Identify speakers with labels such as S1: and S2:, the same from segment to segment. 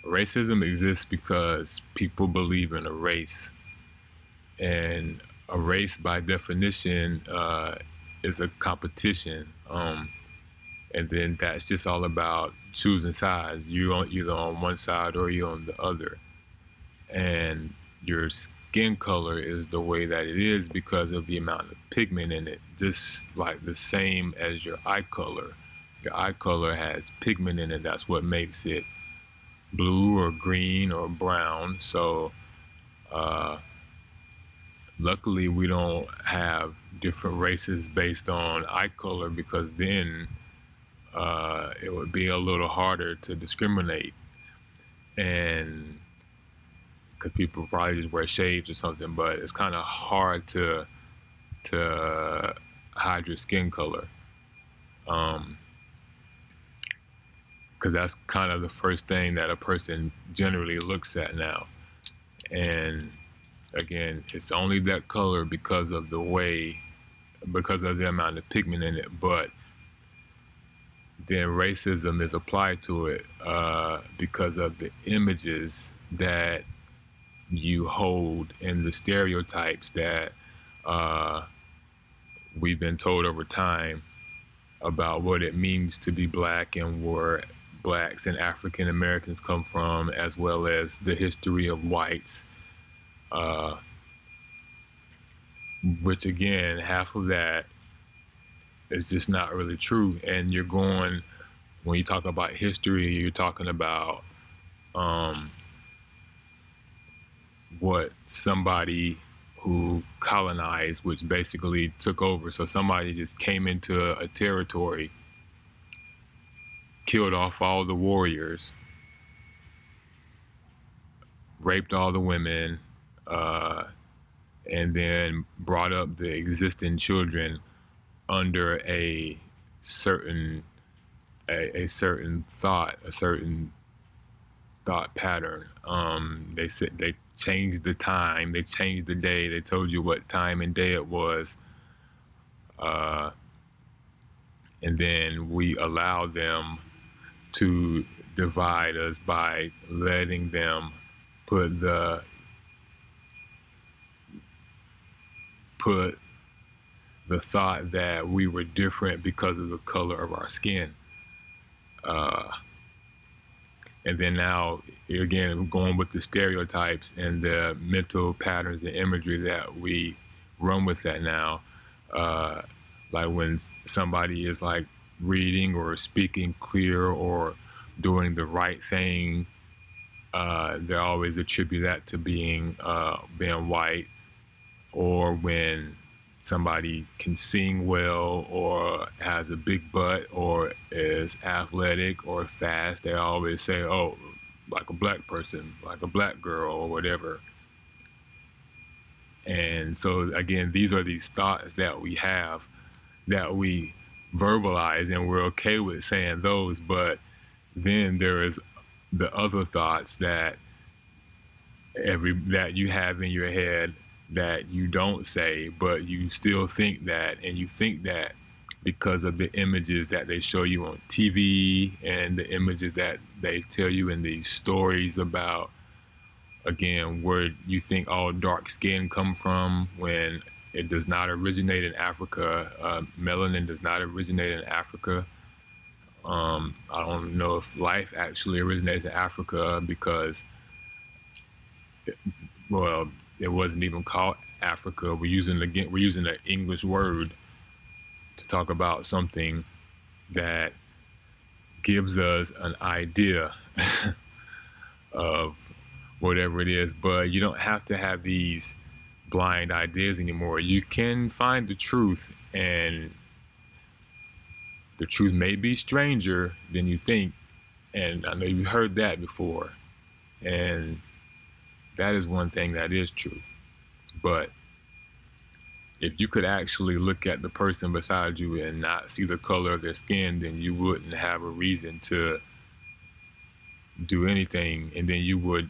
S1: Racism exists because people believe in a race, and a race, by definition, is a competition. And then that's just all about choosing sides. You're on either on one side or you're on the other, and your skin color is the way that it is because of the amount of pigment in it. Just like the same as your eye color. Your eye color has pigment in it. That's what makes it blue or green or brown. So uh, luckily we don't have different races based on eye color, because then it would be a little harder to discriminate, and because people probably just wear shades or something. But it's kind of hard to hide your skin color, because that's kind of the first thing that a person generally looks at now. And again, it's only that color because of the amount of pigment in it. But then racism is applied to it because of the images that you hold and the stereotypes that uh, we've been told over time about what it means to be black and where blacks and African Americans come from, as well as the history of whites, uh, which again, half of that is just not really true. And when you talk about history, you're talking about um, what somebody who colonized, which basically took over. So somebody just came into a territory, killed off all the warriors, raped all the women, uh, and then brought up the existing children under certain a certain thought pattern. They said they changed the time, they changed the day, they told you what time and day it was, uh, and then we allowed them to divide us by letting them put put the thought that we were different because of the color of our skin. Uh, and then now, again, going with the stereotypes and the mental patterns and imagery that we run with that now. Uh, like when somebody is like reading or speaking clear or doing the right thing, they always attribute that to being white. Or when somebody can sing well or has a big butt or is athletic or fast, they always say, oh, like a black person, like a black girl or whatever. And so again, these are these thoughts that we have, that we verbalize, and we're okay with saying those. But then there is the other thoughts that you have in your head that you don't say, but you still think that, and you think that because of the images that they show you on TV and the images that they tell you in these stories about, again, where you think all dark skin come from, when it does not originate in Africa. Melanin does not originate in Africa. I don't know if life actually originates in Africa, because well, it wasn't even called Africa. We're using an English word to talk about something that gives us an idea of whatever it is. But you don't have to have these blind ideas anymore. You can find the truth, and the truth may be stranger than you think. And I know you've heard that before. And that is one thing that is true. But if you could actually look at the person beside you and not see the color of their skin, then you wouldn't have a reason to do anything. And then you would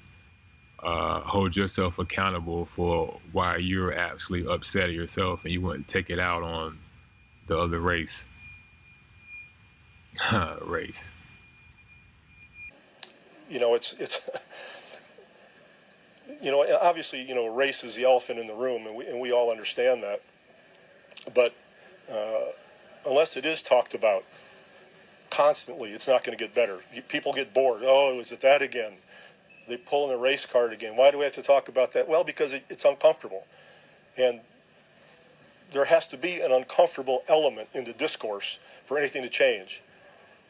S1: hold yourself accountable for why you're actually upset at yourself, and you wouldn't take it out on the other race. race.
S2: it's obviously, race is the elephant in the room, and we all understand that. But unless it is talked about constantly, it's not going to get better. People get bored. Oh, is it that again? They pull in a race card again. Why do we have to talk about that? Well, because it's uncomfortable. And there has to be an uncomfortable element in the discourse for anything to change.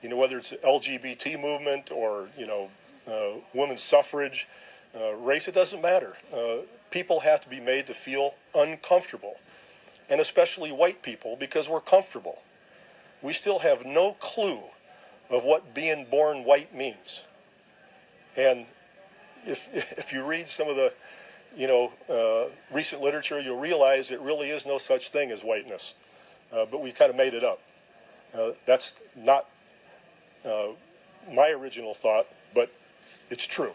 S2: Whether it's the LGBT movement or, women's suffrage, race, it doesn't matter. People have to be made to feel uncomfortable, and especially white people, because we're comfortable. We still have no clue of what being born white means. And if you read some of the recent literature, you'll realize it really is no such thing as whiteness. But we kind of made it up. That's not my original thought, but it's true.